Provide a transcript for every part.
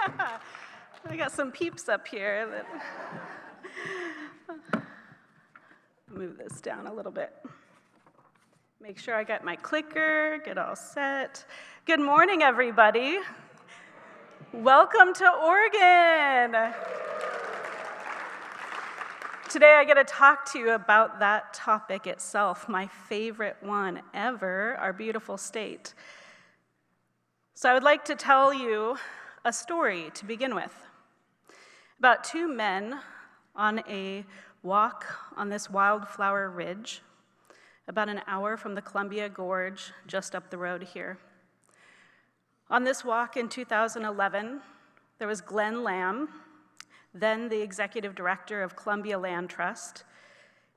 Yeah, I got some peeps up here. Move this down a little bit. Make sure I got my clicker, get all set. Good morning, everybody. Welcome to Oregon. Today I get to talk to you about that topic itself, my favorite one ever, our beautiful state. So I would like to tell you a story to begin with about two men on a walk on this wildflower ridge about an hour from the Columbia Gorge just up the road here. On this walk in 2011, there was Glenn Lamb, then the executive director of Greenbelt Land Trust,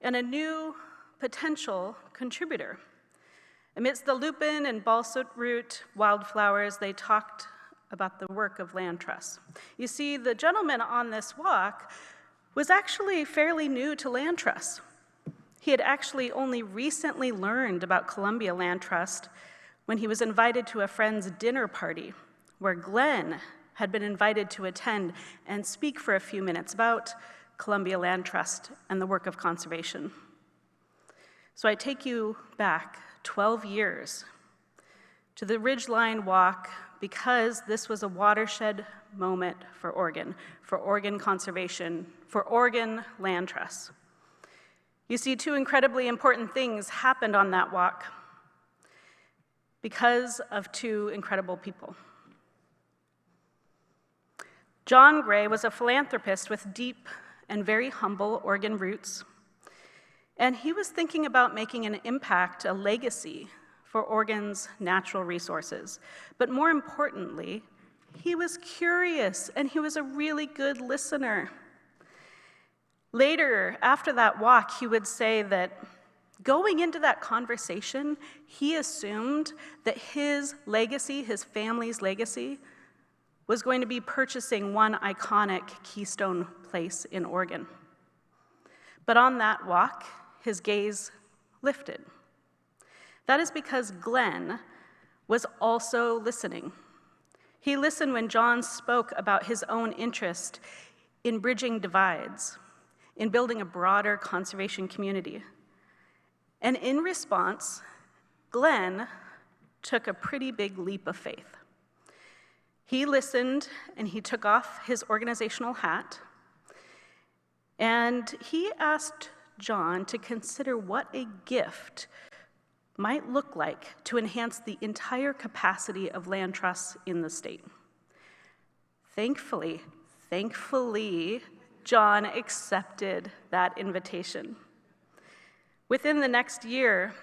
and a new potential contributor. Amidst the lupin and balsam root wildflowers, they talked about the work of land trusts. You see, the gentleman on this walk was actually fairly new to land trusts. He had actually only recently learned about Greenbelt Land Trust when he was invited to a friend's dinner party where Glenn had been invited to attend and speak for a few minutes about Greenbelt Land Trust and the work of conservation. So I take you back 12 years to the Ridgeline Walk because this was a watershed moment for Oregon conservation, for Oregon land trusts. You see, two incredibly important things happened on that walk because of two incredible people. John Gray was a philanthropist with deep and very humble Oregon roots, and he was thinking about making an impact, a legacy for Oregon's natural resources. But more importantly, he was curious and he was a really good listener. Later, after that walk, he would say that going into that conversation, he assumed that his legacy, his family's legacy, was going to be purchasing one iconic keystone place in Oregon. But on that walk, his gaze lifted. That is because Glenn was also listening. He listened when John spoke about his own interest in bridging divides, in building a broader conservation community. And in response, Glenn took a pretty big leap of faith. He listened and he took off his organizational hat and he asked John to consider what a gift might look like to enhance the entire capacity of land trusts in the state. Thankfully, John accepted that invitation. Within the next year,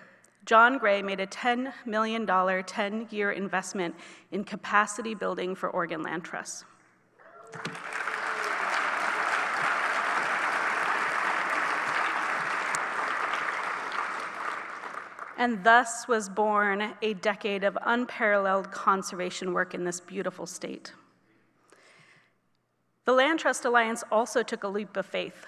John Gray made a $10 million 10-year investment in capacity building for Oregon land trusts. And thus was born a decade of unparalleled conservation work in this beautiful state. The Land Trust Alliance also took a leap of faith,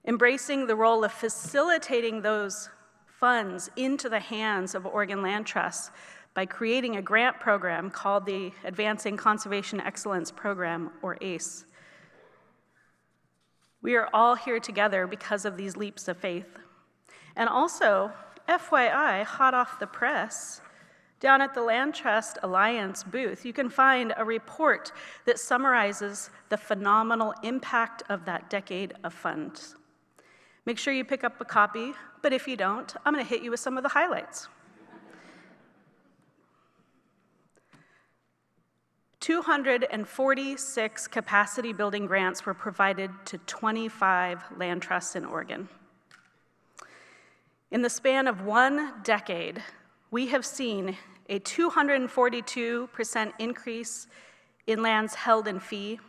embracing the role of facilitating those funds into the hands of Oregon land trusts by creating a grant program called the Advancing Conservation Excellence Program, or ACE. We are all here together because of these leaps of faith. And also, FYI, hot off the press, down at the Land Trust Alliance booth, you can find a report that summarizes the phenomenal impact of that decade of funds. Make sure you pick up a copy, but if you don't, I'm going to hit you with some of the highlights. 246 capacity building grants were provided to 25 land trusts in Oregon. In the span of 1 decade, we have seen a 242% increase in lands held in fee,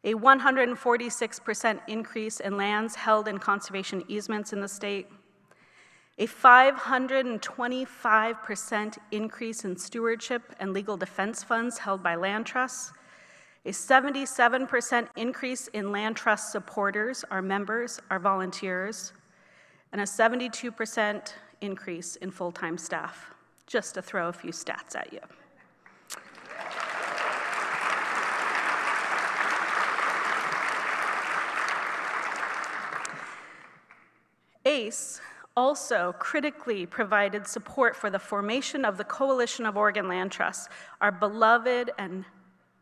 a 146% increase in lands held in conservation easements in the state, a 525% increase in stewardship and legal defense funds held by land trusts, a 77% increase in land trust supporters, our members, our volunteers, and a 72% increase in full-time staff, just to throw a few stats at you. ACE also critically provided support for the formation of the Coalition of Oregon Land Trusts, our beloved and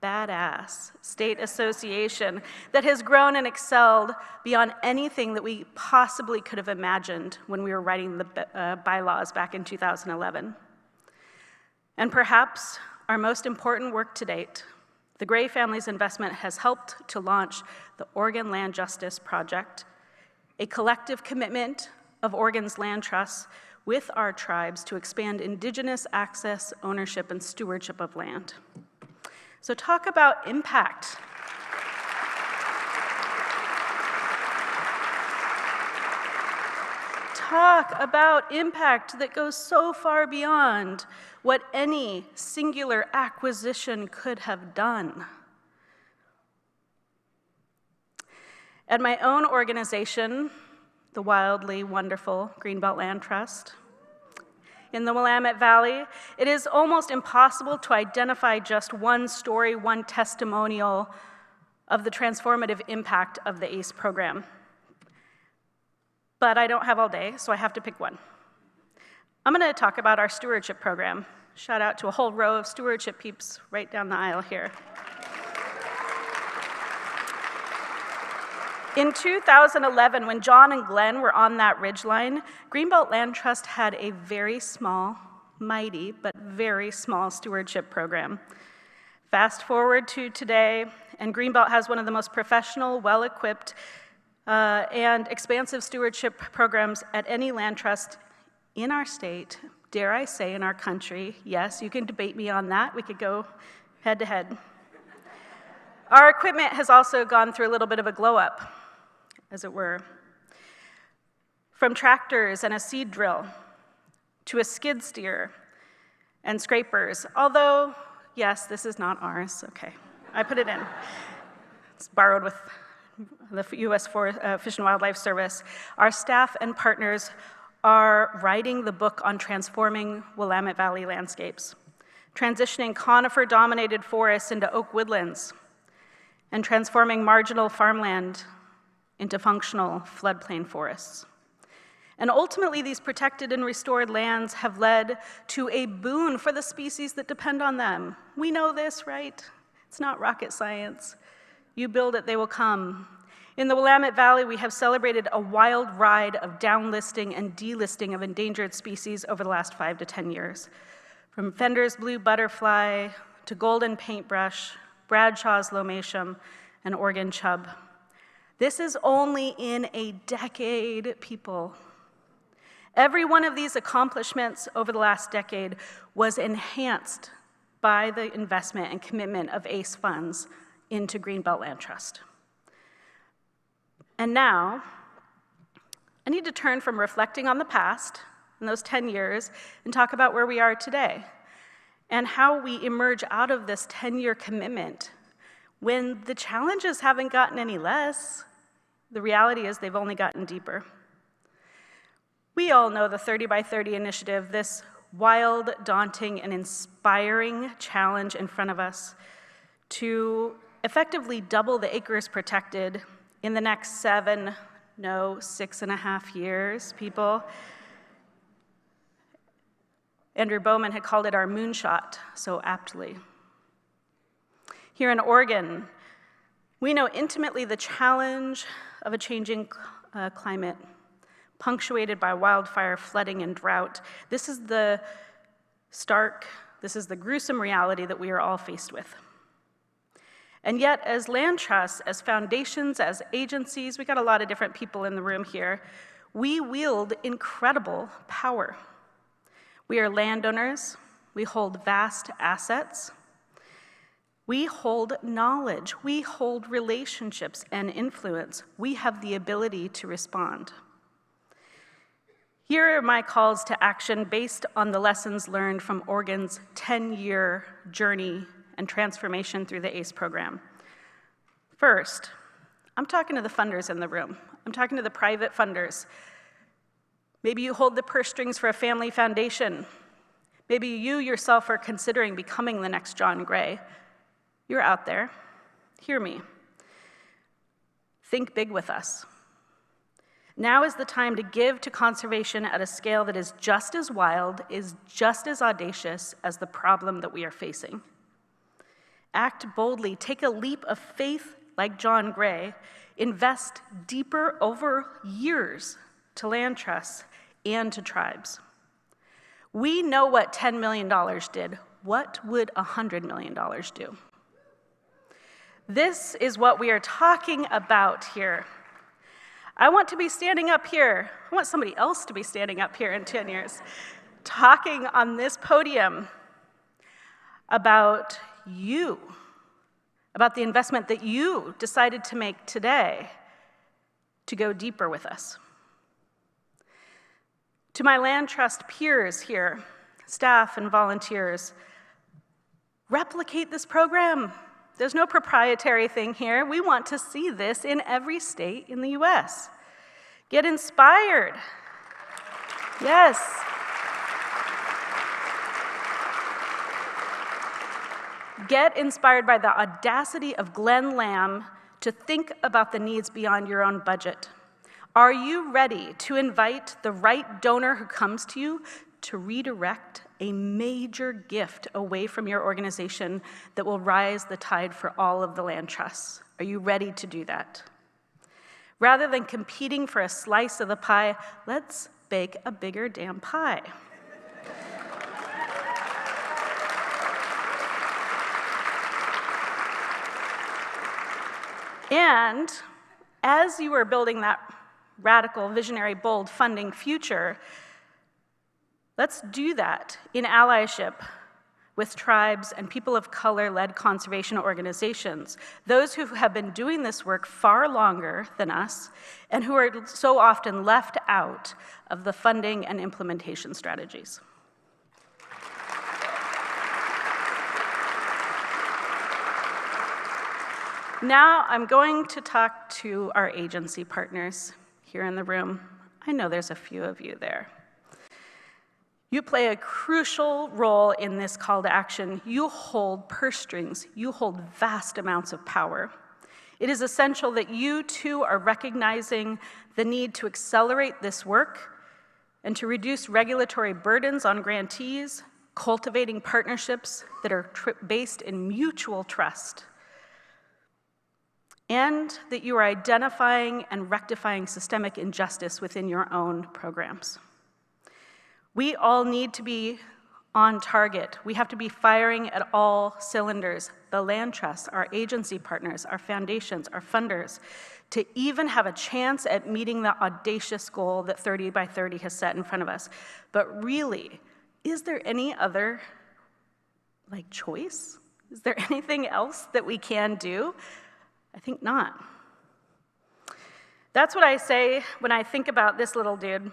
badass state association that has grown and excelled beyond anything that we possibly could have imagined when we were writing the bylaws back in 2011. And perhaps our most important work to date, the Gray family's investment has helped to launch the Oregon Land Justice Project, a collective commitment of Oregon's land trusts with our tribes to expand Indigenous access, ownership, and stewardship of land. So talk about impact. Talk about impact that goes so far beyond what any singular acquisition could have done. At my own organization, the wildly wonderful Greenbelt Land Trust, in the Willamette Valley, it is almost impossible to identify just one story, one testimonial of the transformative impact of the ACE program. But I don't have all day, so I have to pick one. I'm going to talk about our stewardship program. Shout out to a whole row of stewardship peeps right down the aisle here. In 2011, when John and Glenn were on that ridgeline, Greenbelt Land Trust had a very small, mighty, but very small stewardship program. Fast forward to today, and Greenbelt has one of the most professional, well-equipped, and expansive stewardship programs at any land trust in our state, dare I say in our country. Yes, you can debate me on that. We could go head to head. Our equipment has also gone through a little bit of a glow-up, as it were. From tractors and a seed drill to a skid steer and scrapers, although, yes, this is not ours. Okay, I put it in. It's borrowed with the U.S. Fish and Wildlife Service. Our staff and partners are writing the book on transforming Willamette Valley landscapes, transitioning conifer-dominated forests into oak woodlands, and transforming marginal farmland into functional floodplain forests. And ultimately, these protected and restored lands have led to a boon for the species that depend on them. We know this, right? It's not rocket science. You build it, they will come. In the Willamette Valley, we have celebrated a wild ride of downlisting and delisting of endangered species over the last 5 to 10 years. From Fender's blue butterfly to golden paintbrush, Bradshaw's lomatium, and Oregon chub. This is only in a decade, people. Every one of these accomplishments over the last decade was enhanced by the investment and commitment of ACE funds into Greenbelt Land Trust. And now, I need to turn from reflecting on the past and those 10 years and talk about where we are today and how we emerge out of this 10-year commitment when the challenges haven't gotten any less. The reality is they've only gotten deeper. We all know the 30 by 30 initiative, this wild, daunting, and inspiring challenge in front of us to effectively double the acres protected in the next 6.5 years, people. Andrew Bowman had called it our moonshot so aptly. Here in Oregon, we know intimately the challenge of a changing climate, punctuated by wildfire, flooding, and drought. This is the gruesome reality that we are all faced with. And yet, as land trusts, as foundations, as agencies, we got a lot of different people in the room here, we wield incredible power. We are landowners, we hold vast assets, we hold knowledge, we hold relationships and influence. We have the ability to respond. Here are my calls to action based on the lessons learned from Oregon's 10-year journey and transformation through the ACE program. First, I'm talking to the funders in the room. I'm talking to the private funders. Maybe you hold the purse strings for a family foundation. Maybe you yourself are considering becoming the next John Gray. You're out there. Hear me. Think big with us. Now is the time to give to conservation at a scale that is just as wild, is just as audacious as the problem that we are facing. Act boldly, take a leap of faith like John Gray, invest deeper over years to land trusts and to tribes. We know what $10 million did. What would $100 million do? This is what we are talking about here. I want to be standing up here. I want somebody else to be standing up here in 10 years, talking on this podium about you, about the investment that you decided to make today to go deeper with us. To my land trust peers here, staff and volunteers, replicate this program. There's no proprietary thing here. We want to see this in every state in the US. Get inspired. Yes. Get inspired by the audacity of Glenn Lamb to think about the needs beyond your own budget. Are you ready to invite the right donor who comes to you to redirect a major gift away from your organization that will rise the tide for all of the land trusts? Are you ready to do that? Rather than competing for a slice of the pie, let's bake a bigger damn pie. And as you are building that radical, visionary, bold funding future, let's do that in allyship with tribes and people of color-led conservation organizations, those who have been doing this work far longer than us and who are so often left out of the funding and implementation strategies. Now I'm going to talk to our agency partners here in the room. I know there's a few of you there. You play a crucial role in this call to action. You hold purse strings. You hold vast amounts of power. It is essential that you too are recognizing the need to accelerate this work and to reduce regulatory burdens on grantees, cultivating partnerships that are based in mutual trust, and that you are identifying and rectifying systemic injustice within your own programs. We all need to be on target. We have to be firing at all cylinders, the land trusts, our agency partners, our foundations, our funders, to even have a chance at meeting the audacious goal that 30 by 30 has set in front of us. But really, is there any other choice? Is there anything else that we can do? I think not. That's what I say when I think about this little dude,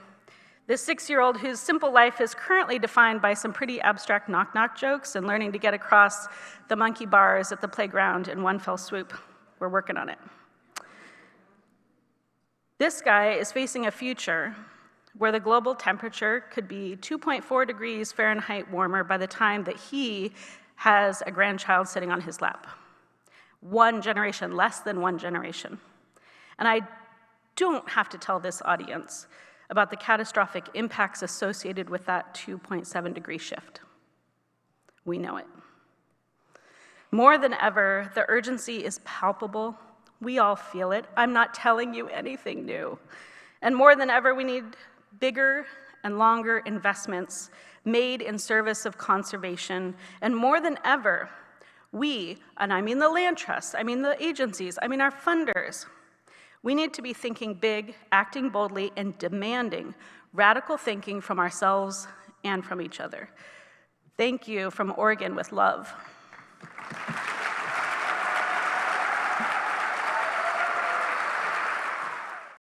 this 6-year-old whose simple life is currently defined by some pretty abstract knock-knock jokes and learning to get across the monkey bars at the playground in one fell swoop. We're working on it. This guy is facing a future where the global temperature could be 2.4 degrees Fahrenheit warmer by the time that he has a grandchild sitting on his lap. One generation, less than one generation. And I don't have to tell this audience about the catastrophic impacts associated with that 2.7 degree shift. We know it. More than ever, the urgency is palpable. We all feel it. I'm not telling you anything new. And more than ever, we need bigger and longer investments made in service of conservation. And more than ever, we, and I mean the land trusts, I mean the agencies, I mean our funders, we need to be thinking big, acting boldly, and demanding radical thinking from ourselves and from each other. Thank you from Oregon with love.